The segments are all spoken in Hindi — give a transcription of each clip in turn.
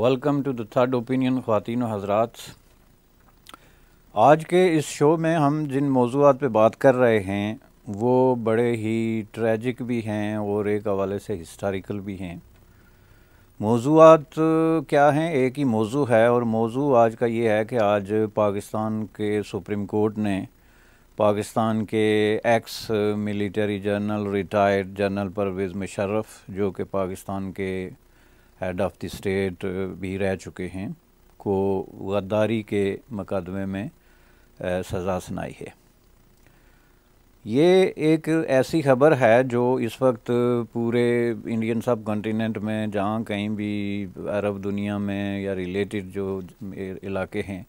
Welcome to the third opinion ख़वातीन व हज़रात। आज के इस शो में हम जिन मौज़ूआत पे बात कर रहे हैं वो बड़े ही ट्रैजिक भी हैं और एक हवाले से हिस्टोरिकल भी हैं। मौज़ूआत क्या हैं? एक ही मौज़ू है और मौज़ू आज का ये है कि आज पाकिस्तान के सुप्रीम कोर्ट ने पाकिस्तान के ex military general retired general Pervez Musharraf जो कि पाकिस्तान के हेड ऑफ़ द स्टेट भी रह चुके हैं को गद्दारी के मुकदमे में सज़ा सुनाई है। ये एक ऐसी ख़बर है जो इस वक्त पूरे इंडियन सब कॉन्टिनेंट में जहाँ कहीं भी अरब दुनिया में या रिलेटेड जो इलाके हैं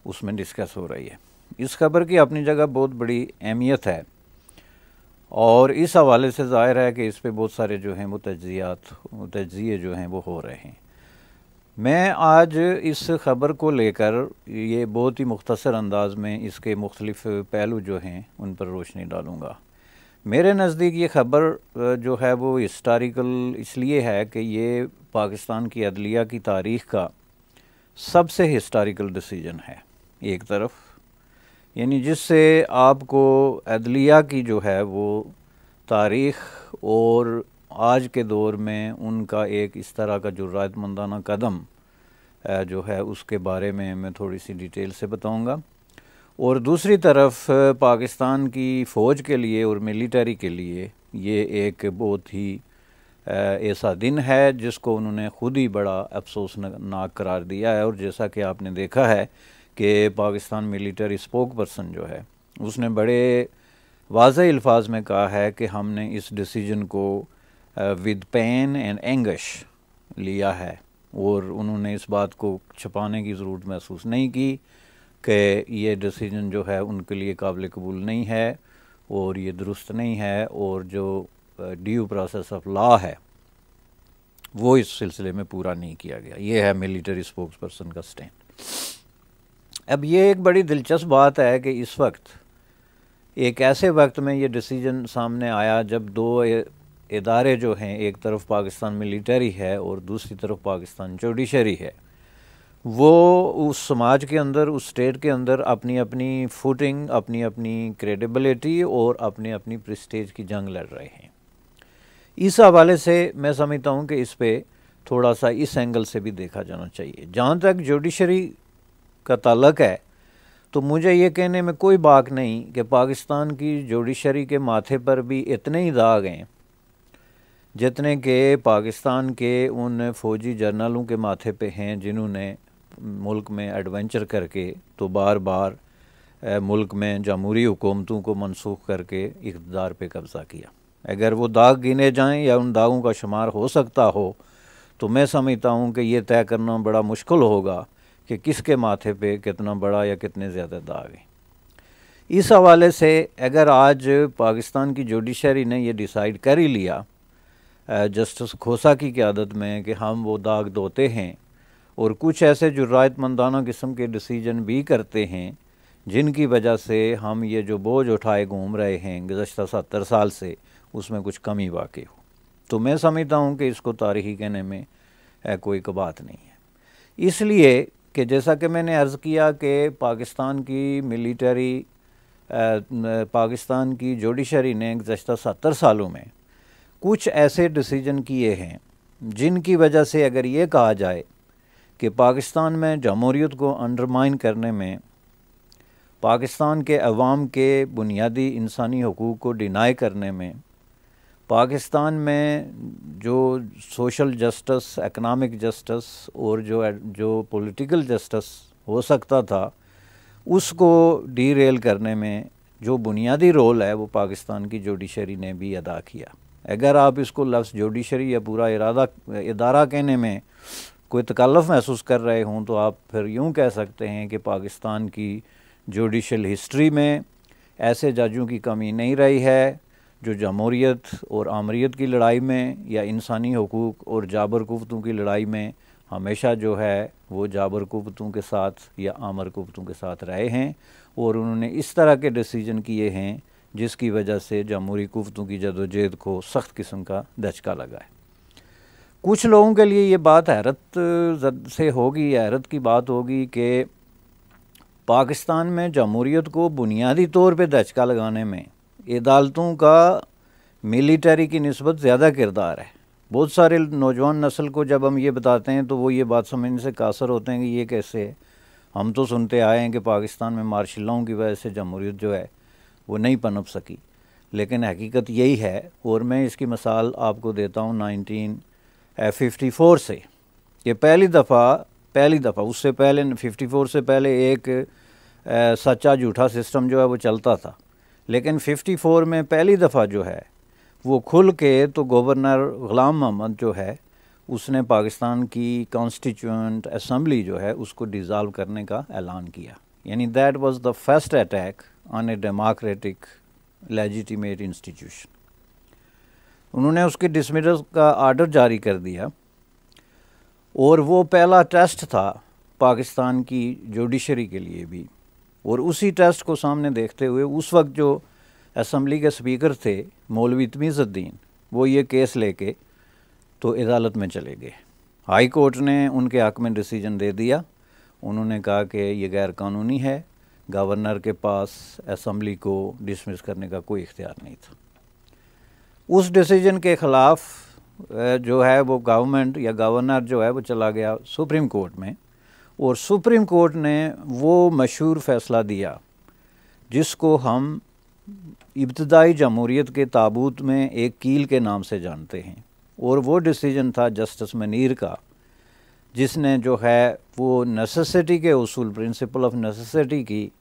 उसमें डिस्कस हो रही है। इस खबर की अपनी जगह बहुत बड़ी अहमियत है और इस हवाले से ज़ाहिर है कि इस पे बहुत सारे जो हैं वो तज्ज़िये जो हैं वो हो रहे हैं। मैं आज इस ख़बर को लेकर ये बहुत ही मुख्तसर अंदाज में इसके मुख्तलिफ़ पहलू जो हैं उन पर रोशनी डालूँगा। मेरे नज़दीक ये ख़बर जो है वो हिस्टोरिकल इसलिए है कि ये पाकिस्तान की अदलिया की तारीख़ का सबसे हिस्टोरिकल डिसीजन है एक तरफ, यानी जिससे आपको अदलिया की जो है वो तारीख़ और आज के दौर में उनका एक इस तरह का जुर्रातमंदाना कदम जो है उसके बारे में मैं थोड़ी सी डिटेल से बताऊंगा। और दूसरी तरफ पाकिस्तान की फ़ौज के लिए और मिलिट्री के लिए ये एक बहुत ही ऐसा दिन है जिसको उन्होंने ख़ुद ही बड़ा अफसोसनाक करार दिया है। और जैसा कि आपने देखा है कि पाकिस्तान मिलिट्री स्पोक पर्सन जो है उसने बड़े वाज़ेह अल्फाज में कहा है कि हमने इस डिसीजन को विद पेन एंड एंगश लिया है और उन्होंने इस बात को छुपाने की ज़रूरत महसूस नहीं की कि ये डिसीजन जो है उनके लिए काबिल कबूल नहीं है और ये दुरुस्त नहीं है और जो ड्यू प्रोसेस ऑफ लॉ है वो इस सिलसिले में पूरा नहीं किया गया। ये है मिलिट्री स्पोक्स पर्सन का स्टैंड। अब ये एक बड़ी दिलचस्प बात है कि इस वक्त एक ऐसे वक्त में ये डिसीजन सामने आया जब दो इदारे जो हैं, एक तरफ पाकिस्तान मिलिट्री है और दूसरी तरफ पाकिस्तान जुडिशरी है, वो उस समाज के अंदर उस स्टेट के अंदर अपनी अपनी फुटिंग, अपनी अपनी क्रेडिबिलिटी और अपनी अपनी प्रेस्टीज की जंग लड़ रहे हैं। इस हवाले से मैं समझता हूँ कि इस पे थोड़ा सा इस एंगल से भी देखा जाना चाहिए। जहाँ तक जुडिशरी का ताल्लुक है तो मुझे ये कहने में कोई बात नहीं कि पाकिस्तान की जुडिशरी के माथे पर भी इतने ही दाग हैं जितने के पाकिस्तान के उन फ़ौजी जर्नलों के माथे पे हैं जिन्होंने मुल्क में एडवेंचर करके तो बार बार मुल्क में जमहूरी हुकूमतों को मनसूख करके इक़्तिदार पे कब्ज़ा किया। अगर वो दाग गिने जाएं या उन दागों का शुमार हो सकता हो तो मैं समझता हूँ कि ये तय करना बड़ा मुश्किल होगा कि किसके माथे पे कितना बड़ा या कितने ज़्यादा दाग हैं। इस हवाले से अगर आज पाकिस्तान की जुडिशरी ने ये डिसाइड कर ही लिया जस्टिस खोसा की क़यादत में कि हम वो दाग धोते हैं और कुछ ऐसे जुर्रातमंदाना किस्म के डिसीजन भी करते हैं जिनकी वजह से हम ये जो बोझ उठाए घूम रहे हैं गुज़श्ता 70 साल से उसमें कुछ कमी वाक़ई हो, तो मैं समझता हूँ कि इसको तारीख़ी कहने में कोई बात नहीं है। इसलिए कि जैसा कि मैंने अर्ज़ किया कि पाकिस्तान की मिलिट्री पाकिस्तान की जुडिशरी ने गुज़श्ता 70 सालों में कुछ ऐसे डिसीजन किए हैं जिनकी वजह से अगर ये कहा जाए कि पाकिस्तान में जमहूरियत को अंडरमाइन करने में, पाकिस्तान के अवाम के बुनियादी इंसानी हकूक़ को डिनाई करने में, पाकिस्तान में जो सोशल जस्टिस, इकनॉमिक जस्टिस और जो पॉलिटिकल जस्टिस हो सकता था उसको डीरेल करने में जो बुनियादी रोल है वो पाकिस्तान की जुडिशरी ने भी अदा किया। अगर आप इसको लफ्ज़ जुडिशरी या पूरा इदारा कहने में कोई तकल्लुफ़ महसूस कर रहे हों तो आप फिर यूँ कह सकते हैं कि पाकिस्तान की जुडिशल हिस्ट्री में ऐसे जजों की कमी नहीं रही है जो जमहूरियत और आमरीत की लड़ाई में या इंसानी हकूक़ और जाबर कुव्वतों की लड़ाई में हमेशा जो है वो जाबर कुव्वतों के साथ या आमर कुव्वतों के साथ रहे हैं और उन्होंने इस तरह के डिसीजन किए हैं जिसकी वजह से जमहूरी कुव्वतों की जदोजहद को सख्त किस्म का दचका लगा है। कुछ लोगों के लिए ये बात हैरत से होगी, हैरत की बात होगी कि पाकिस्तान में जमहूरियत को बुनियादी तौर पे धचका लगाने में अदालतों का मिलिटरी की निस्बत ज़्यादा किरदार है। बहुत सारे नौजवान नस्ल को जब हम ये बताते हैं तो वो ये बात समझने से कासर होते हैं कि ये कैसे है। हम तो सुनते आए हैं कि पाकिस्तान में मार्शल लॉ की वजह से जमहूरियत जो है वो नहीं पनप सकी, लेकिन हकीकत यही है। और मैं इसकी मिसाल आपको देता हूँ 1954 से। ये पहली दफ़ा उससे पहले 54 से पहले एक सच्चा झूठा सिस्टम जो है वो चलता था, लेकिन 54 में पहली दफ़ा जो है वो खुल के तो गवर्नर ग़ुलाम मोहम्मद जो है उसने पाकिस्तान की कॉन्स्टिट्यूएंट असम्बली जो है उसको डिज़ाल्व करने का ऐलान किया। यानी that was the first attack on a democratic legitimate institution. उन्होंने उसके डिसमिसल का आर्डर जारी कर दिया और वो पहला टेस्ट था पाकिस्तान की जुडिशरी के लिए भी। और उसी टेस्ट को सामने देखते हुए उस वक्त जो असम्बली के स्पीकर थे मौलवी तमीज़ुद्दीन, वो ये केस लेके तो अदालत में चले गए। हाई कोर्ट ने उनके हक़ में डिसीजन दे दिया। उन्होंने कहा कि ये गैर कानूनी है, गवर्नर के पास असम्बली को डिसमिस करने का कोई इख्तियार नहीं था। उस डिसीजन के ख़िलाफ़ जो है वो गवर्नमेंट या गवर्नर जो है वो चला गया सुप्रीम कोर्ट में, और सुप्रीम कोर्ट ने वो मशहूर फ़ैसला दिया जिसको हम इब्तदाई जमहूरियत के ताबूत में एक कील के नाम से जानते हैं। और वो डिसीजन था जस्टिस मनीर का, जिसने जो है वो नेसेसिटी के उसूल, प्रिंसिपल ऑफ नेसेसिटी की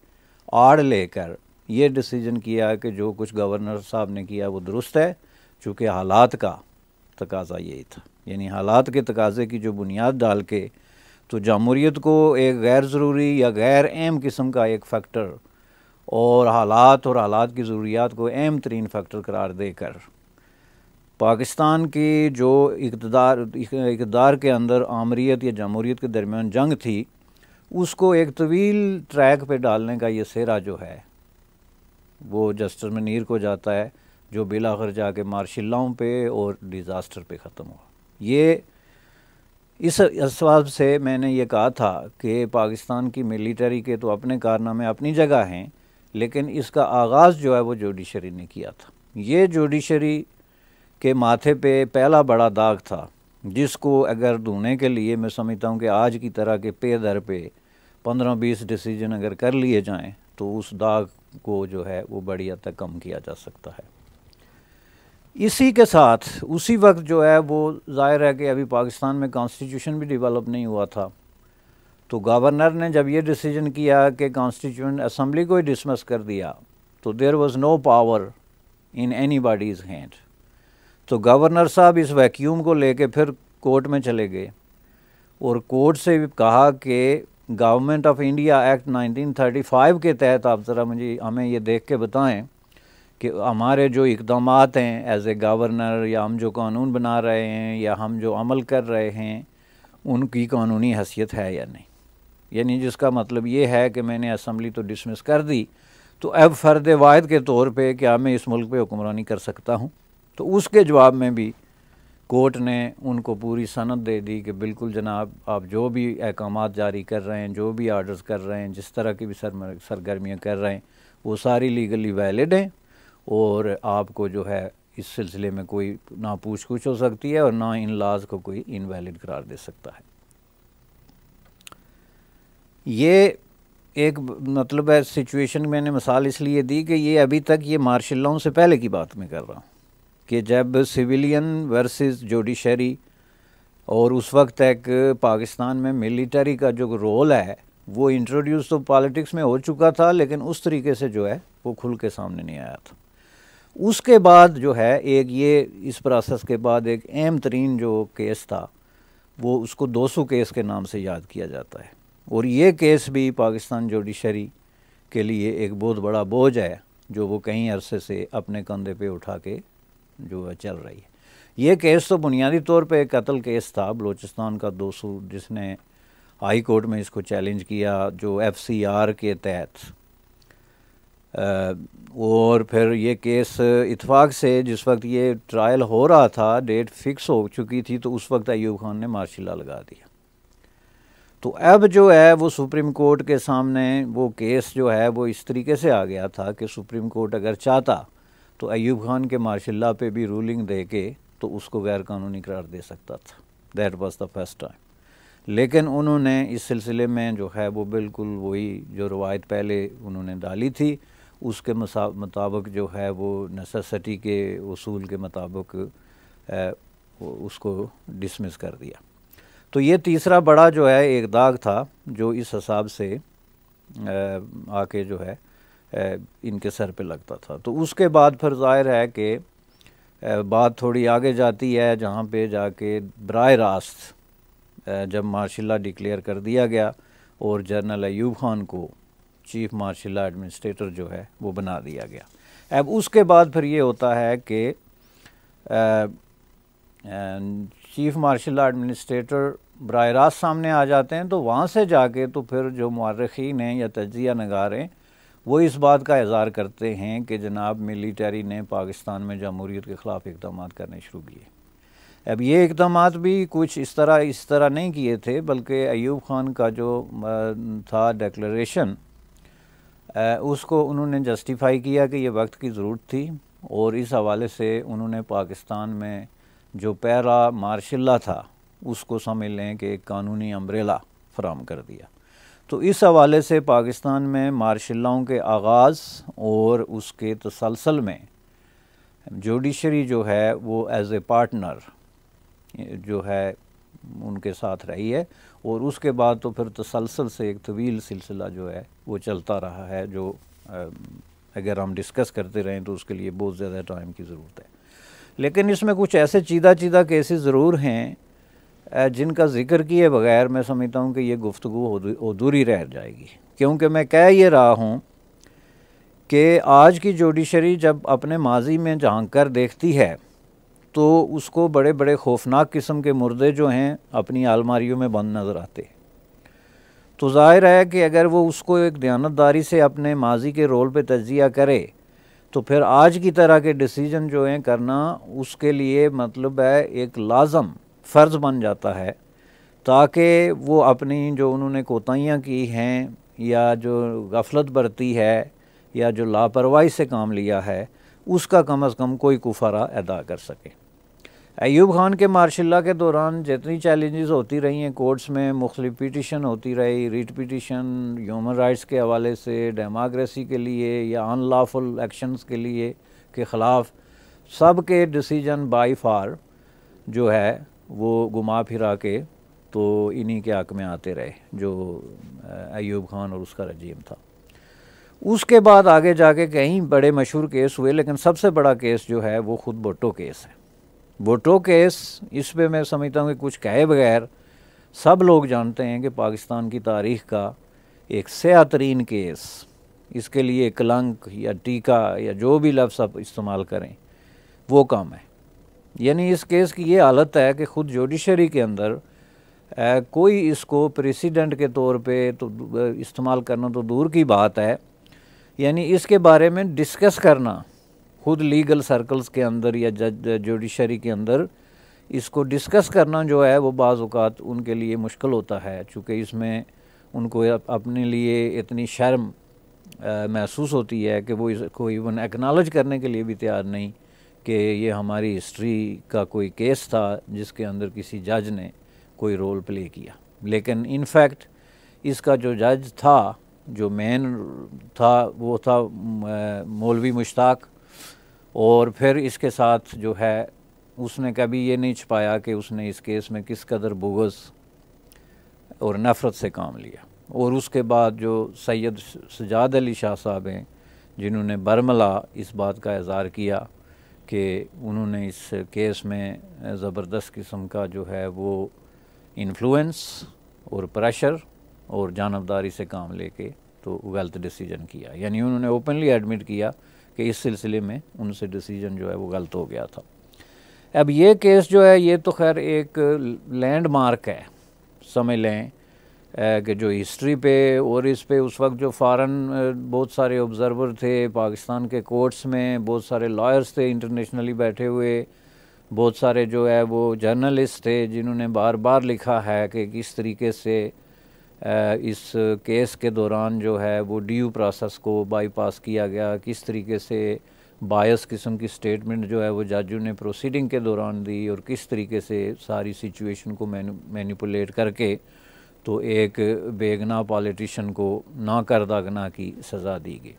आड़ लेकर ये डिसीजन किया कि जो कुछ गवर्नर साहब ने किया वो दुरुस्त है, चूँकि हालात का तकाज़ा यही था। यानी हालात के तकाज़े की जो बुनियाद डाल के तो जमहूरियत को एक गैर ज़रूरी या गैर अहम किस्म का एक फ़ैक्टर और हालात की ज़रूरियात को अहम तरीन फ़ैक्टर करार देकर पाकिस्तान की जो इक़्तिदार के अंदर आमरीत या जमहूरियत के दरमियान जंग थी उसको एक तवील ट्रैक पे डालने का ये सेहरा जो है वो जस्टिस मनीर को जाता है, जो बिलाखिर जाके मार्शल लॉ पे और डिज़ास्टर पे ख़त्म हुआ। ये इस असबाब से मैंने ये कहा था कि पाकिस्तान की मिलिटरी के तो अपने कारनामे अपनी जगह हैं, लेकिन इसका आगाज़ जो है वो जुडिशरी ने किया था। ये जुडिशरी के माथे पे पहला बड़ा दाग था, जिसको अगर धोने के लिए मैं समझता हूँ कि आज की तरह के पे दर पे 15-20 डिसीजन अगर कर लिए जाएं तो उस दाग को जो है वो बड़ी हद तक कम किया जा सकता है। इसी के साथ उसी वक्त जो है वो ज़ाहिर है कि अभी पाकिस्तान में कॉन्स्टिट्यूशन भी डेवलप नहीं हुआ था, तो गवर्नर ने जब ये डिसीजन किया कि कॉन्स्टिट्यूएंट असम्बली को ही डिसमिस कर दिया तो there was no power in anybody's hand. तो गवर्नर साहब इस वैक्यूम को लेके फिर कोर्ट में चले गए और कोर्ट से कहा कि गवर्नमेंट ऑफ इंडिया एक्ट 1935 के तहत आप ज़रा हमें ये देख के बताएं कि हमारे जो इक़दामात हैं एज ए गवर्नर या हम जो कानून बना रहे हैं या हम जो अमल कर रहे हैं उनकी कानूनी हैसियत है या नहीं। यानी जिसका मतलब ये है कि मैंने असम्बली तो डिसमिस कर दी, तो अब फ़र्द वाहिद के तौर पे क्या मैं इस मुल्क पे हुक्मरानी कर सकता हूँ। तो उसके जवाब में भी कोर्ट ने उनको पूरी सनद दे दी कि बिल्कुल जनाब, आप जो भी अहकामात जारी कर रहे हैं, जो भी आर्डर्स कर रहे हैं, जिस तरह की भी सरगर्मियाँ कर रहे हैं वो सारी लीगली वैलिड हैं और आपको जो है इस सिलसिले में कोई ना पूछ हो सकती है और ना इन लाज को कोई इनवैलिड करार दे सकता है। ये एक मतलब है सिचुएशन मैंने मिसाल इसलिए दी कि ये अभी तक ये मार्शल लॉ से पहले की बात मैं कर रहा हूँ कि जब सिविलियन वर्सेस जुडिशरी और उस वक्त तक पाकिस्तान में मिलिटरी का जो रोल है वो इंट्रोड्यूस तो पॉलिटिक्स में हो चुका था, लेकिन उस तरीके से जो है वो खुल के सामने नहीं आया था। उसके बाद जो है एक ये इस प्रोसेस के बाद एक अहम तरीन जो केस था वो उसको 200 केस के नाम से याद किया जाता है, और ये केस भी पाकिस्तान जुडिशरी के लिए एक बहुत बड़ा बोझ है जो वो कई अरसे से अपने कंधे पे उठा के जो है चल रही है। ये केस तो बुनियादी तौर पे एक कत्ल केस था बलूचिस्तान का 200, जिसने हाई कोर्ट में इसको चैलेंज किया, जो FCR के तहत और फिर ये केस इत्फाक से जिस वक्त ये ट्रायल हो रहा था, डेट फिक्स हो चुकी थी, तो उस वक्त अयूब खान ने मार्शल लॉ लगा दिया। तो अब जो है वो सुप्रीम कोर्ट के सामने वो केस जो है वो इस तरीके से आ गया था कि सुप्रीम कोर्ट अगर चाहता तो अयूब खान के मार्शल लॉ पे भी रूलिंग दे के तो उसको गैर कानूनी करार दे सकता था। That was the first time. लेकिन उन्होंने इस सिलसिले में जो है वो बिल्कुल वही जो रवायत पहले उन्होंने डाली थी उसके मुताबिक जो है वो नेसेसिटी के उसूल के मुताबिक उसको डिसमिस कर दिया। तो ये तीसरा बड़ा जो है एक दाग था जो इस हिसाब से आके जो है इनके सर पे लगता था। तो उसके बाद फिर ज़ाहिर है कि बात थोड़ी आगे जाती है जहाँ पे जाके बराह रास्त जब मार्शल लॉ डिक्लेयर कर दिया गया और जनरल अयूब खान को चीफ मार्शल लॉ एडमिनिस्ट्रेटर जो है वो बना दिया गया। अब उसके बाद फिर ये होता है कि चीफ मार्शल लॉ एडमिनिस्ट्रेटर बराह रास्त सामने आ जाते हैं, तो वहाँ से जाके तो फिर जो मुअर्रिखीन हैं या तज्ज़िया नगार हैं वो इस बात का इज़हार करते हैं कि जनाब मिलिटरी ने पाकिस्तान में जमहूरियत के ख़िलाफ़ इक़दाम करने शुरू किए। अब ये इक़दाम भी कुछ इस तरह नहीं किए थे, बल्कि अयूब खान का जो था डिक्लेरेशन उसको उन्होंने जस्टिफाई किया कि ये वक्त की ज़रूरत थी और इस हवाले से उन्होंने पाकिस्तान में जो पैरा मार्शल लॉ था उसको समझ लें कि एक कानूनी अम्ब्रेला फराहम कर दिया। तो इस हवाले से पाकिस्तान में मार्शल लॉ के आगाज़ और उसके तसलसल में जुडिशरी जो है वो एज ए पार्टनर जो है उनके साथ रही है और उसके बाद तो फिर तसलसल से एक तवील सिलसिला जो है वो चलता रहा है, जो अगर हम डिस्कस करते रहें तो उसके लिए बहुत ज़्यादा टाइम की ज़रूरत है। लेकिन इसमें कुछ ऐसे चीदा केसेस ज़रूर हैं जिनका ज़िक्र किए बगैर मैं समझता हूँ कि ये गुफ्तगू अधूरी रह जाएगी, क्योंकि मैं कह ये रहा हूँ कि आज की जुडिशरी जब अपने माजी में झांक कर देखती है तो उसको बड़े बड़े खौफनाक किस्म के मुर्दे जो हैं अपनी अलमारियों में बंद नज़र आते। तो ज़ाहिर है कि अगर वो उसको एक दयानतदारी से अपने माजी के रोल पे तज्ज़िया करे तो फिर आज की तरह के डिसीजन जो हैं करना उसके लिए मतलब है एक लाजम फ़र्ज़ बन जाता है, ताकि वो अपनी जो उन्होंने कोताहियाँ की हैं या जो गफलत बरती है या जो लापरवाही से काम लिया है उसका कम से कम कोई कुफारा अदा कर सके। अयूब खान के मार्शल लॉ के दौरान जितनी चैलेंजेस होती रही हैं कोर्ट्स में, मुख्तलिफ पिटिशन होती रही, रीट पिटिशन ह्यूमन राइट्स के हवाले से, डेमोक्रेसी के लिए या अनलॉफुल एक्शंस के लिए के ख़िलाफ़, सब के डिसीजन बाई फार जो है वो घुमा फिरा के तो इन्हीं के हक़ में आते रहे जो अयूब खान और उसका रजीम था। उसके बाद आगे जाके कई बड़े मशहूर केस हुए, लेकिन सबसे बड़ा केस जो है वो ख़ुद भुट्टो केस है। भुट्टो केस, इस पे मैं समझता हूँ कि कुछ कहे बगैर सब लोग जानते हैं कि पाकिस्तान की तारीख़ का एक स्याह तरीन केस, इसके लिए कलंक या टीका या जो भी लफ्ज़ आप इस्तेमाल करें वो कम है। यानी इस केस की ये हालत है कि ख़ुद जुडिशरी के अंदर कोई इसको प्रेसिडेंट के तौर पे तो इस्तेमाल करना तो दूर की बात है, यानी इसके बारे में डिस्कस करना खुद लीगल सर्कल्स के अंदर या जुडिशरी के अंदर इसको डिस्कस करना जो है वो बाज़ औक़ात उनके लिए मुश्किल होता है, चूँकि इसमें उनको अपने लिए इतनी शर्म महसूस होती है कि वो इसको इवन एक्नॉलेज करने के लिए भी तैयार नहीं कि ये हमारी हिस्ट्री का कोई केस था जिसके अंदर किसी जज ने कोई रोल प्ले किया। लेकिन इनफैक्ट इसका जो जज था, जो मेन था, वो था मौलवी मुश्ताक, और फिर इसके साथ जो है उसने कभी ये नहीं छुपाया कि उसने इस केस में किस कदर बुग़्ज़ और नफ़रत से काम लिया। और उसके बाद जो सैयद सजाद अली शाह साहब हैं जिन्होंने बरमला इस बात का इज़हार किया कि उन्होंने इस केस में ज़बरदस्त किस्म का जो है वो इन्फ्लुएंस और प्रेशर और जानबदारी से काम लेके तो गलत डिसीजन किया, यानी उन्होंने ओपनली एडमिट किया कि इस सिलसिले में उनसे डिसीजन जो है वो गलत हो गया था। अब ये केस जो है ये तो खैर एक लैंडमार्क है, समझ लें कि जो हिस्ट्री पे और इस पे उस वक्त जो फ़ॉरेन बहुत सारे ऑब्ज़र्वर थे पाकिस्तान के कोर्ट्स में, बहुत सारे लॉयर्स थे इंटरनेशनली बैठे हुए, बहुत सारे जो है वो जर्नलिस्ट थे जिन्होंने बार बार लिखा है कि किस तरीके से इस केस के दौरान जो है वो ड्यू प्रोसेस को बाईपास किया गया, किस तरीके से बायस किस्म की स्टेटमेंट जो है वो जजों ने प्रोसीडिंग के दौरान दी और किस तरीके से सारी सिचुएशन को मैनिपुलेट करके तो एक बेगना पॉलिटिशियन को नाकर्दा गुनाह की सज़ा दी गई।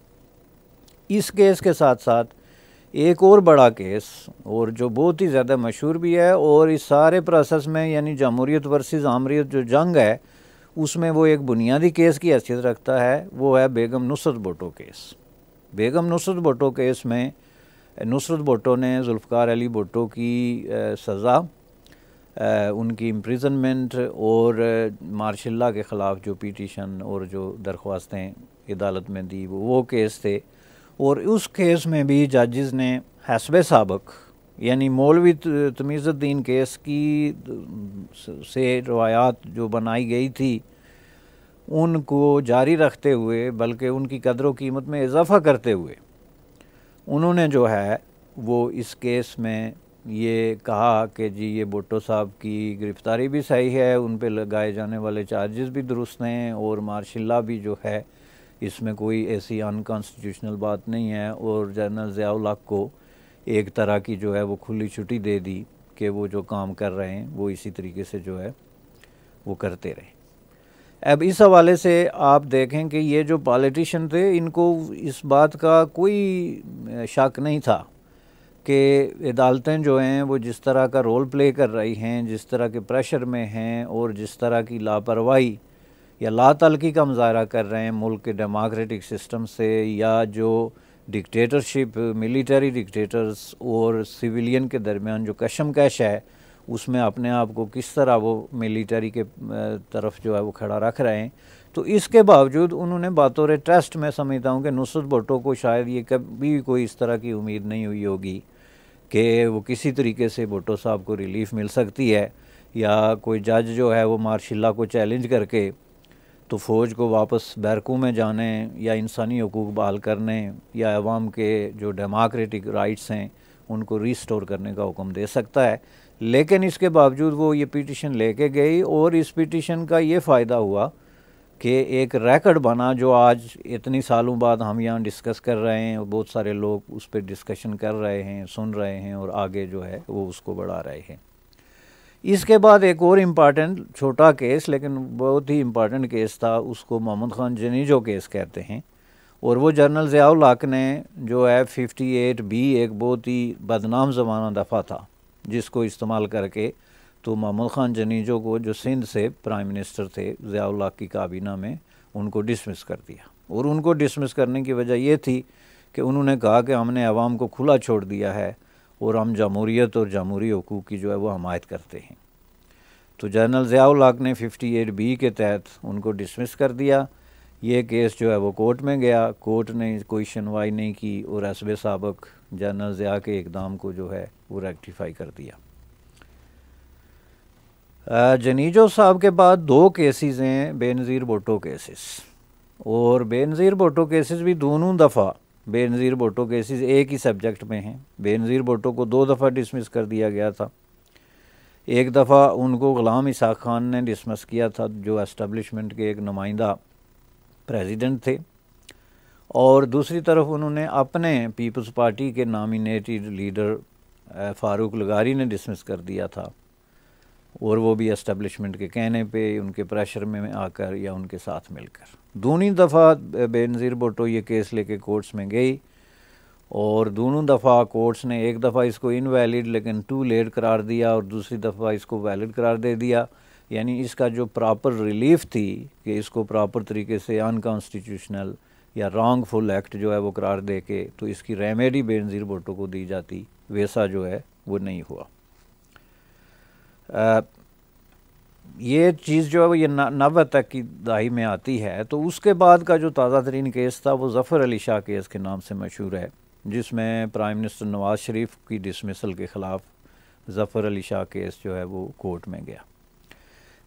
इस केस के साथ साथ एक और बड़ा केस और जो बहुत ही ज़्यादा मशहूर भी है और इस सारे प्रोसेस में यानी जमहूरियत वर्सेस आमरीत जो जंग है उसमें वो एक बुनियादी केस की हैसियत रखता है, वो है बेगम नुसरत भुट्टो केस। बेगम नुसरत भुट्टो केस में नुसरत भुट्टो ने जुल्फ़िकार अली भुट्टो की सज़ा, उनकी इम्प्रिजनमेंट और मार्शल लॉ के ख़िलाफ़ जो पिटीशन और जो दरख्वास्तें अदालत में दी वो केस थे। और उस केस में भी जजेस ने हस्बे साबक यानी मौलवी तमीज़ुद्दीन केस की से रवायात जो बनाई गई थी उनको जारी रखते हुए, बल्कि उनकी कदर कीमत में इजाफ़ा करते हुए, उन्होंने जो है वो इस केस में ये कहा कि जी ये भुट्टो साहब की गिरफ़्तारी भी सही है, उन पे लगाए जाने वाले चार्जेस भी दुरुस्त हैं और मार्शल लॉ भी जो है इसमें कोई ऐसी अनकॉन्स्टिट्यूशनल बात नहीं है। और जनरल ज़िया-उल हक को एक तरह की जो है वो खुली छुट्टी दे दी कि वो जो काम कर रहे हैं वो इसी तरीके से जो है वो करते रहे। अब इस हवाले से आप देखें कि ये जो पॉलिटिशियन थे इनको इस बात का कोई शक नहीं था कि अदालतें जो हैं वो जिस तरह का रोल प्ले कर रही हैं, जिस तरह के प्रेशर में हैं और जिस तरह की लापरवाही या लातलकी का मुजाहरा कर रहे हैं मुल्क के डेमोक्रेटिक सिस्टम से, या जो डिक्टेटरशिप मिलिटरी डिक्टेटर्स और सिविलियन के दरमियान जो कशमकश है उसमें अपने आप को किस तरह वो मिलिटरी के तरफ जो है वो खड़ा रख रहे हैं। तो इसके बावजूद उन्होंने बातौर टेस्ट में समझता हूँ कि नुसरत भुट्टो को शायद ये कभी कोई इस तरह की उम्मीद नहीं हुई होगी कि वो किसी तरीके से भुट्टो साहब को रिलीफ मिल सकती है, या कोई जज जो है वो मार्शल लॉ को चैलेंज करके तो फ़ौज को वापस बैरकों में जाने या इंसानी हकूक़ बहाल करने या अवाम के जो डेमोक्रेटिक राइट्स हैं उनको रिस्टोर करने का हुक्म दे सकता है। लेकिन इसके बावजूद वो ये पिटीशन लेके गई और इस पिटीशन का ये फ़ायदा हुआ कि एक रिकॉर्ड बना जो आज इतनी सालों बाद हम यहाँ डिस्कस कर रहे हैं और बहुत सारे लोग उस पर डिस्कशन कर रहे हैं, सुन रहे हैं और आगे जो है वो उसको बढ़ा रहे हैं। इसके बाद एक और इम्पॉर्टेंट छोटा केस लेकिन बहुत ही इम्पॉर्टेंट केस था, उसको मोहम्मद खान जनीजो केस कहते हैं। और वो जनरल ज़िया-उल हक ने जो है 58B एक बहुत ही बदनाम ज़माना दफ़ा था जिसको इस्तेमाल करके तो मोहम्मद खान जनीजो को जो सिंध से प्राइम मिनिस्टर थे ज़िया-उल हक की काबीना में उनको डिसमिस कर दिया। और उनको डिसमिस करने की वजह ये थी कि उन्होंने कहा कि हमने अवाम को खुला छोड़ दिया है और हम जमहूरियत और जमहूरी हकूक़ की जो है वो हमायत करते हैं। तो जनरल ज़िया-उल हक ने 58B के तहत उनको डिसमिस कर दिया। ये केस जो है वो कोर्ट में गया, कोर्ट ने कोई सुनवाई नहीं की और हस्बे साबक जनरल ज़िया के इक़दाम को जो है वो रेक्टिफाई कर दिया। जनीजो साहब के बाद 2 केसेस हैं बेनज़ीर भुट्टो केसेस, और बेनज़ीर भुट्टो केसेस भी दोनों दफ़ा बेनज़ीर भुट्टो केसेस एक ही सब्जेक्ट में हैं। बेनज़ीर भुट्टो को 2 दफ़ा डिसमिस कर दिया गया था। एक दफ़ा उनको ग़ुलाम इसहाक़ खान ने डिसमिस किया था जो एस्टेब्लिशमेंट के एक नुमाइंदा प्रेसिडेंट थे, और दूसरी तरफ उन्होंने अपने पीपल्स पार्टी के नॉमिनेटेड लीडर फ़ारूक लगारी ने डिसमिस कर दिया था, और वो भी एस्टेब्लिशमेंट के कहने पे उनके प्रेशर में आकर या उनके साथ मिलकर। दोनों दफ़ा बेनज़ीर भुट्टो ये केस लेके कोर्ट्स में गई और दोनों दफ़ा कोर्ट्स ने एक दफ़ा इसको इनवैलिड लेकिन टू लेट करार दिया और दूसरी दफ़ा इसको वैलिड करार दे दिया। यानी इसका जो प्रॉपर रिलीफ थी कि इसको प्रॉपर तरीके से अनकॉन्स्टिट्यूशनल या रॉन्गफुल एक्ट जो है वो करार दे के तो इसकी रेमेडी बेनज़ीर भुट्टो को दी जाती, वैसा जो है वो नहीं हुआ। ये चीज़ जो है वो ये 90 तक की दहाई में आती है। तो उसके बाद का जो ताज़ा तरीन केस था वो ज़फ़र अली शाह केस के नाम से मशहूर है, जिसमें प्राइम मिनिस्टर नवाज़ शरीफ की डिसमिसल के ख़िलाफ़ ज़फ़र अली शाह केस जो है वो कोर्ट में गया।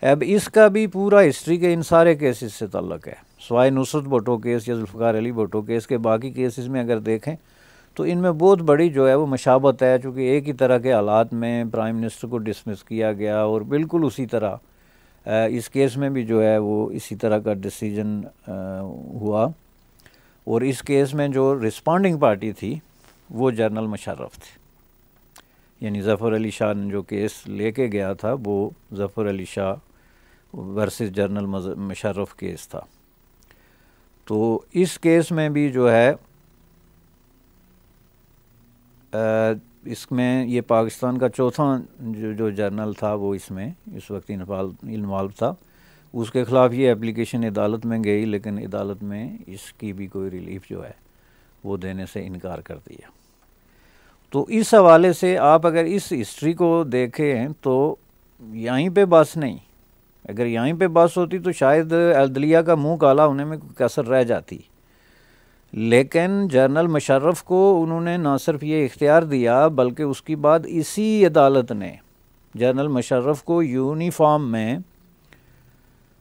अब इसका भी पूरा हिस्ट्री के इन सारे केसेस से ताल्लुक़ है, सवाए नुसरत भुट्टो केस या जुल्फ़िकार अली भुट्टो केस के बाकी केसेस में अगर देखें तो इनमें बहुत बड़ी जो है वो मशाबत है, चूँकि एक ही तरह के हालात में प्राइम मिनिस्टर को डिसमिस किया गया और बिल्कुल उसी तरह इस केस में भी जो है वो इसी तरह का डिसीजन हुआ। और इस केस में जो रिस्पॉन्डिंग पार्टी थी वो जनरल मुशर्रफ थे, यानी ज़फ़र अली शाह ने जो केस लेके गया था वो Zafar Ali Shah versus general Musharraf case था। तो इस केस में भी जो है इसमें ये पाकिस्तान का चौथा जो जर्नल था वो इसमें इस वक्त इन्वॉल्व था। उसके ख़िलाफ़ ये एप्लीकेशन अदालत में गई, लेकिन अदालत में इसकी भी कोई रिलीफ जो है वो देने से इनकार कर दिया। तो इस हवाले से आप अगर इस हिस्ट्री को देखें तो यहीं पे बस नहीं, अगर यहीं पे बस होती तो शायद अदलिया का मुंह काला होने में कोई कसर रह जाती। लेकिन जनरल मुशर्रफ को उन्होंने ना सिर्फ ये इख्तियार दिया बल्कि उसके बाद इसी अदालत ने जनरल मुशर्रफ को यूनिफॉर्म में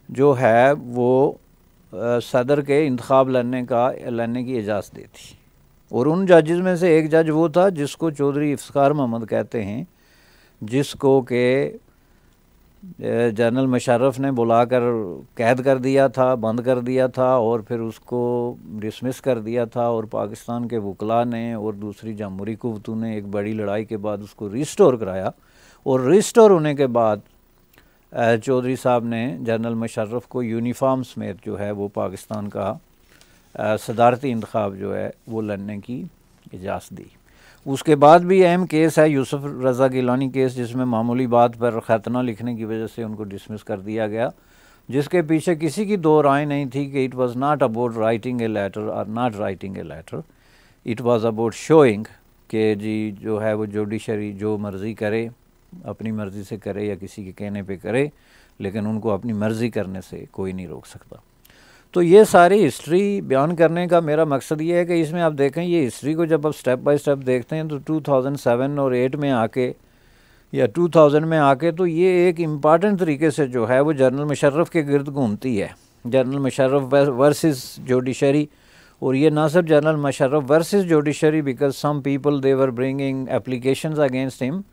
जो है वो सदर के इंतखाब लड़ने की इजाज़त दी थी। और उन जजेस में से एक जज वो था जिसको चौधरी इफ्तिखार मोहम्मद कहते हैं, जिसको के जनरल मुशर्रफ ने बुलाकर कैद कर दिया था, बंद कर दिया था और फिर उसको डिसमिस कर दिया था। और पाकिस्तान के वकला ने और दूसरी जमहूरी कुव्वतों ने एक बड़ी लड़ाई के बाद उसको रिस्टोर कराया। और रिस्टोर होने के बाद चौधरी साहब ने जनरल मुशर्रफ को यूनिफॉर्म समेत जो है वो पाकिस्तान का सदारती इंतखाब जो है वो लड़ने की इजाज़त दी। उसके बाद भी अहम केस है यूसुफ रज़ा गिलानी केस, जिसमें मामूली बात पर खतना लिखने की वजह से उनको डिसमिस कर दिया गया, जिसके पीछे किसी की दो राय नहीं थी कि it was not about writing a letter और not writing a letter, it was about showing कि जी जो है वो जुडिशरी जो मर्ज़ी करे, अपनी मर्ज़ी से करे या किसी के कहने पे करे, लेकिन उनको अपनी मर्ज़ी करने से कोई नहीं रोक सकता। तो ये सारी हिस्ट्री बयान करने का मेरा मकसद ये है कि इसमें आप देखें ये हिस्ट्री को जब आप स्टेप बाय स्टेप देखते हैं तो 2007 और 8 में आके या 2000 में आके तो ये एक इम्पॉर्टेंट तरीके से जो है वो जनरल मुशर्रफ के गिर्द घूमती है, जनरल मुशर्रफ वर्सेस जुडिशरी। और ये ना सिर्फ general Musharraf versus judiciary because some people they were bringing applications against him,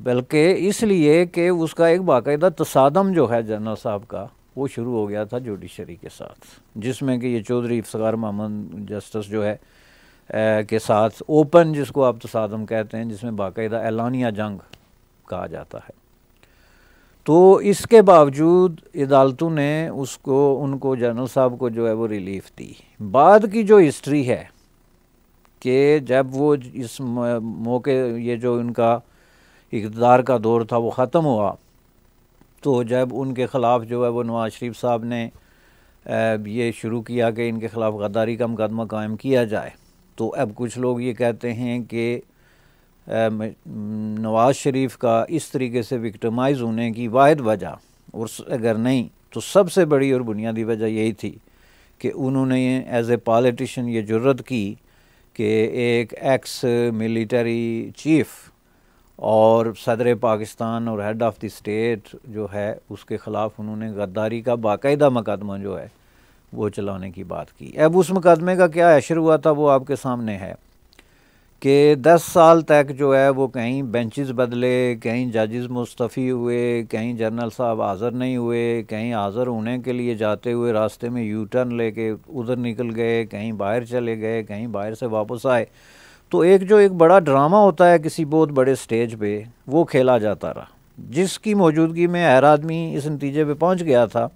बल्कि इसलिए कि उसका एक बाकायदा तसादम जो है जनरल साहब का वो शुरू हो गया था जुडिशरी के साथ, जिसमें कि ये चौधरी इफ्तिखार मोहम्मद जस्टिस जो है के साथ ओपन, जिसको आप तसादम कहते हैं, जिसमें बाकायदा एलानिया जंग कहा जाता है। तो इसके बावजूद अदालतों ने उनको जनरल साहब को जो है वो रिलीफ दी। बाद की जो हिस्ट्री है कि जब वो इस मौके ये जो उनका इक़्तिदार का दौर था वो ख़त्म हुआ, तो जब उनके ख़िलाफ़ जो है वो नवाज़ शरीफ साहब ने ये शुरू किया कि इनके ख़िलाफ़ गद्दारी का मुकदमा कायम किया जाए, तो अब कुछ लोग ये कहते हैं कि नवाज़ शरीफ का इस तरीके से विक्टिमाइज़ होने की वाहिद वजह, और अगर नहीं तो सबसे बड़ी और बुनियादी वजह यही थी कि उन्होंने एज ए पॉलिटिशियन ये जुर्रत की कि एक एक्स मिलिटरी चीफ़ और सदर पाकिस्तान और हेड ऑफ़ द स्टेट जो है उसके ख़िलाफ़ उन्होंने गद्दारी का बाकायदा मुकदमा जो है वो चलाने की बात की। अब उस मुकदमे का क्या असर हुआ था वो आपके सामने है कि 10 साल तक जो है वो कहीं बेंचेस बदले, कहीं जजेस मुस्तफ़ी हुए, कहीं जनरल साहब हाज़िर नहीं हुए, कहीं हाज़िर होने के लिए जाते हुए रास्ते में यू टर्न लेके उधर निकल गए, कहीं बाहर चले गए, कहीं बाहर से वापस आए। तो एक बड़ा ड्रामा होता है किसी बहुत बड़े स्टेज पे, वो खेला जाता रहा, जिसकी मौजूदगी में हर आदमी इस नतीजे पे पहुंच गया था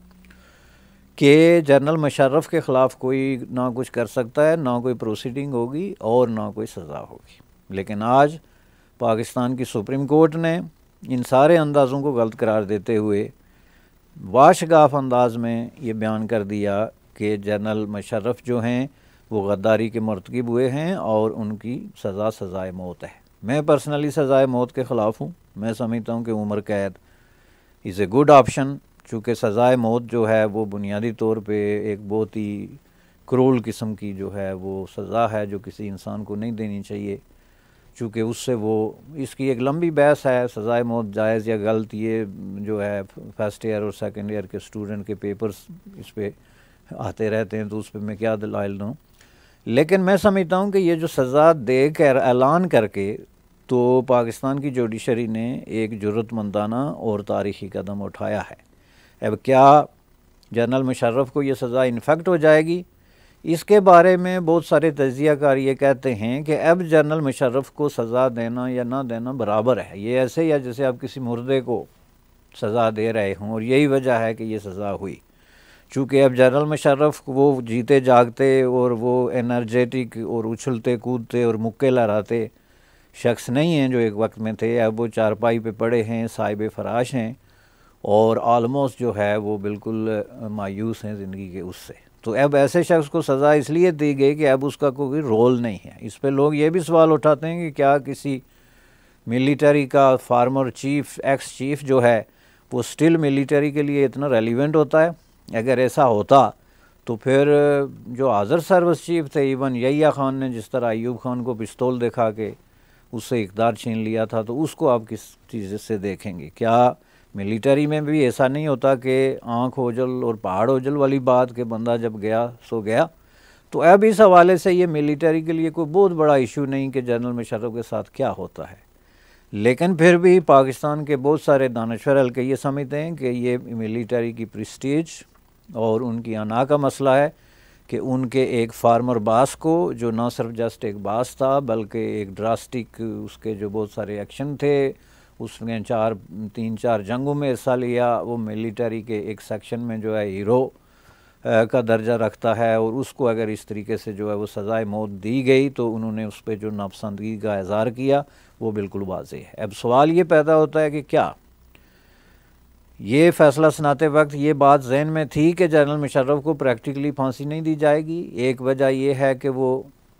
कि जनरल मुशर्रफ के ख़िलाफ़ कोई ना कुछ कर सकता है, ना कोई प्रोसीडिंग होगी और ना कोई सज़ा होगी। लेकिन आज पाकिस्तान की सुप्रीम कोर्ट ने इन सारे अंदाज़ों को गलत करार देते हुए वाशगाफ अंदाज में ये बयान कर दिया कि जनरल मुशर्रफ जो हैं वो गद्दारी के मर्तकब हुए हैं और उनकी सज़ा सज़ाए मौत है। मैं पर्सनली सज़ाए मौत के ख़िलाफ़ हूँ। मैं समझता हूँ कि उम्र कैद इज़ ए गुड ऑप्शन, चूँकि सज़ाए मौत जो है वो बुनियादी तौर पे एक बहुत ही क्रूल किस्म की जो है वो सज़ा है जो किसी इंसान को नहीं देनी चाहिए। चूँकि उससे वो इसकी एक लंबी बहस है, सज़ाए मौत जायज़ या गलत, ये जो है फर्स्ट ईयर और सेकंड ईयर के स्टूडेंट के पेपर्स इस पे आते रहते हैं, तो उस पर मैं क्या दलाइल दूँ। लेकिन मैं समझता हूँ कि ये जो सज़ा दे कर ऐलान करके तो पाकिस्तान की जुडिशरी ने एक जुर्रतमंदाना और तारीख़ी कदम उठाया है। अब क्या जनरल मुशर्रफ को ये सज़ा इन्फेक्ट हो जाएगी, इसके बारे में बहुत सारे तज्ज़ियाकार ये कहते हैं कि अब जनरल मुशर्रफ को सज़ा देना या ना देना बराबर है। ये ऐसे या जैसे आप किसी मुर्दे को सज़ा दे रहे हों, और यही वजह है कि ये सज़ा हुई। चूँकि अब जनरल मुशर्रफ वो जीते जागते और वो एनर्जेटिक और उछलते कूदते और मुक्के लहराते शख्स नहीं हैं जो एक वक्त में थे। अब वो चारपाई पे पड़े हैं, साहिब फराश हैं और आलमोस्ट जो है वो बिल्कुल मायूस हैं ज़िंदगी के उससे। तो अब ऐसे शख्स को सज़ा इसलिए दी गई कि अब उसका कोई रोल नहीं है। इस पे लोग ये भी सवाल उठाते हैं कि क्या किसी मिलिट्री का फार्मर चीफ, एक्स चीफ जो है वो स्टिल मिलिट्री के लिए इतना रेलिवेंट होता है? अगर ऐसा होता तो फिर जो हाज़र सर्विस चीफ थे, इवन यहिया ख़ान ने जिस तरह अयूब ख़ान को पिस्तौल दिखा के उससे इक़्तिदार छीन लिया था, तो उसको आप किस चीज़ से देखेंगे? क्या मिलिट्री में भी ऐसा नहीं होता कि आँख ओझल और पहाड़ ओझल वाली बात कि बंदा जब गया सो गया? तो अब इस हवाले से ये मिलिट्री के लिए कोई बहुत बड़ा इशू नहीं कि जनरल मुशर्रफ के साथ क्या होता है। लेकिन फिर भी पाकिस्तान के बहुत सारे दानश्वर हल्के ये समझते हैं कि ये मिलिट्री की प्रेस्टीज और उनकी अना का मसला है कि उनके एक फार्मर बास को, जो ना सिर्फ जस्ट एक बास था बल्कि एक ड्रास्टिक उसके जो बहुत सारे एक्शन थे, उसने 3-4 जंगों में हिस्सा लिया, वो मिलिट्री के एक सेक्शन में जो है हीरो का दर्जा रखता है, और उसको अगर इस तरीके से जो है वो सज़ाए मौत दी गई तो उन्होंने उस पर जो नापसंदगी का इज़हार किया वो बिल्कुल वाज़ेह है। अब सवाल ये पैदा होता है कि क्या ये फ़ैसला सुनाते वक्त ये बात जहन में थी कि जनरल मुशर्रफ को प्रैक्टिकली फांसी नहीं दी जाएगी? एक वजह ये है कि वो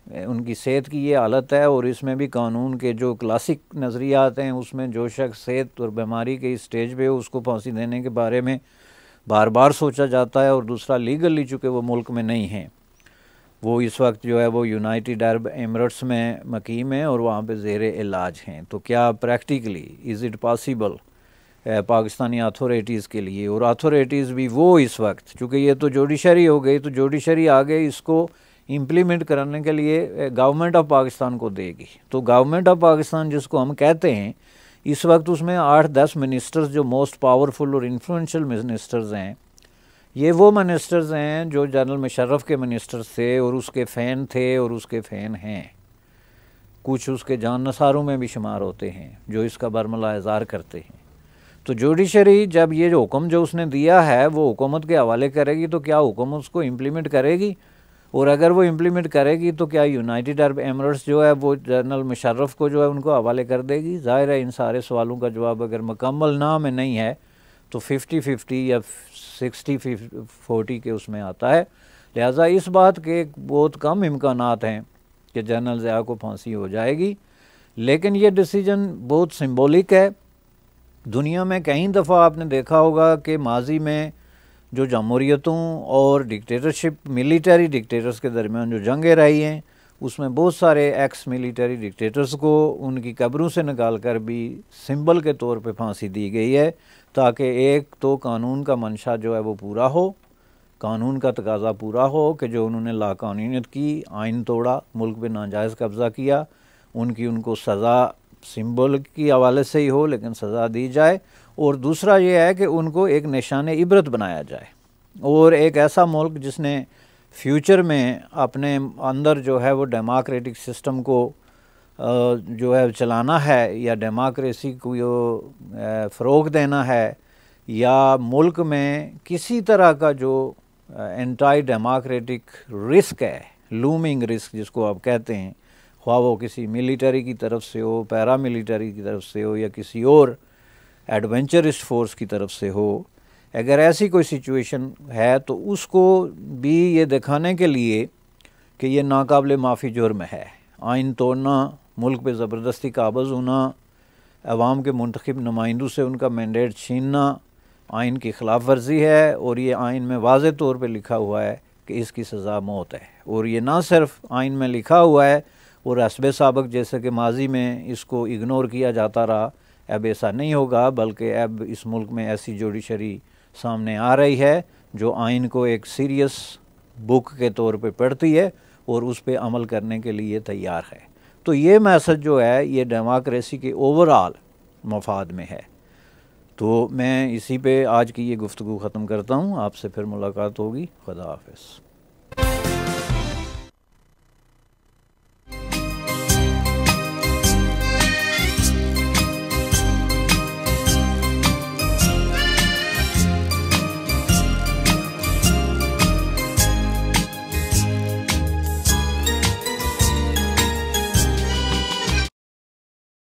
उनकी सेहत की ये हालत है, और इसमें भी कानून के जो क्लासिक नज़रियात हैं उसमें जो शख्स सेहत और बीमारी के इस स्टेज पे हो उसको फांसी देने के बारे में बार बार सोचा जाता है। और दूसरा लीगली चूँकि वो मुल्क में नहीं हैं, वो इस वक्त जो है वो यूनाइटेड अरब एमिरेट्स में मकीम हैं और वहाँ पे ज़ेर इलाज हैं। तो क्या practically is it possible Pakistani authorities के लिए, और अथॉरिटीज़ भी वो इस वक्त, चूँकि ये तो जुडिशरी हो गई, तो जुडिशरी आगे इसको इम्प्लीमेंट कराने के लिए गवर्नमेंट ऑफ पाकिस्तान को देगी। तो गवर्नमेंट ऑफ पाकिस्तान जिसको हम कहते हैं, इस वक्त उसमें 8-10 मिनिस्टर्स जो मोस्ट पावरफुल और इन्फ्लुएंशियल मिनिस्टर्स हैं, ये वो मिनिस्टर्स हैं जो जनरल मुशर्रफ के मिनिस्टर्स थे और उसके फ़ैन थे और उसके फ़ैन हैं। कुछ उसके जानसारों में भी शुमार होते हैं जो इसका बरमला इज़हार करते हैं। तो जुडिशरी जब ये जो हुक्म जो उसने दिया है वो हुकूमत के हवाले करेगी, तो क्या हुकूमत उसको इम्प्लीमेंट करेगी? और अगर वो इम्प्लीमेंट करेगी तो क्या यूनाइटेड अरब एमिरेट्स जो है वो जनरल मुशर्रफ को जो है उनको हवाले कर देगी? ज़ाहिर है इन सारे सवालों का जवाब अगर मुकम्मल ना में नहीं है तो 50-50 या 60-40 के उसमें आता है। लिहाजा इस बात के बहुत कम इम्कानात हैं कि जनरल ज़िया को फांसी हो जाएगी। लेकिन ये डिसीजन बहुत सिंबॉलिक है। दुनिया में कई दफ़ा आपने देखा होगा कि माजी में जो जमहूरियतों और डिक्टेटरशिप, मिलिट्री डिक्टेटर्स के दरमियान जो जंगें रही हैं, उसमें बहुत सारे एक्स मिलिट्री डिक्टेटर्स को उनकी कब्रों से निकाल कर भी सिंबल के तौर पे फांसी दी गई है, ताकि एक तो कानून का मंशा जो है वो पूरा हो, कानून का तकाजा पूरा हो कि जो उन्होंने लाकानूनियत की, आइन तोड़ा, मुल्क पे नाजायज़ कब्ज़ा किया, उनको सज़ा सिंबल की हवाले से ही हो लेकिन सज़ा दी जाए। और दूसरा ये है कि उनको एक निशान इबरत बनाया जाए, और एक ऐसा मुल्क जिसने फ्यूचर में अपने अंदर जो है वो डेमोक्रेटिक सिस्टम को जो है चलाना है या डेमोक्रेसी को फ़रोग़ देना है, या मुल्क में किसी तरह का जो एंटी डेमोक्रेटिक रिस्क है, लूमिंग रिस्क जिसको आप कहते हैं, ख्वाह वो किसी मिलिट्री की तरफ से हो, पैरा मिलिट्री की तरफ से हो, या किसी और एडवेंचरिस्ट फोर्स की तरफ से हो, अगर ऐसी कोई सिचुएशन है तो उसको भी ये दिखाने के लिए कि ये नाकाबिले माफ़ी जुर्म है, आइन तोड़ना, मुल्क पे ज़बरदस्ती काबज़ होना, अवाम के मुंतखब नुमाइंदों से उनका मैंडेट छीनना आइन की ख़िलाफ़ वर्जी है। और ये आइन में वाज़े तौर पे लिखा हुआ है कि इसकी सज़ा मौत है। और ये ना सिर्फ आइन में लिखा हुआ है और हस्बे साबक जैसे कि माजी में इसको इग्नोर किया जाता रहा, अब ऐसा नहीं होगा, बल्कि अब इस मुल्क में ऐसी जुडिशरी सामने आ रही है जो आइन को एक सीरियस बुक के तौर पे पढ़ती है और उस पे अमल करने के लिए तैयार है। तो ये मैसेज जो है ये डेमोक्रेसी के ओवरऑल मफाद में है। तो मैं इसी पे आज की ये गुफ्तगू ख़त्म करता हूँ। आपसे फिर मुलाकात होगी। खुदा हाफ़िज़।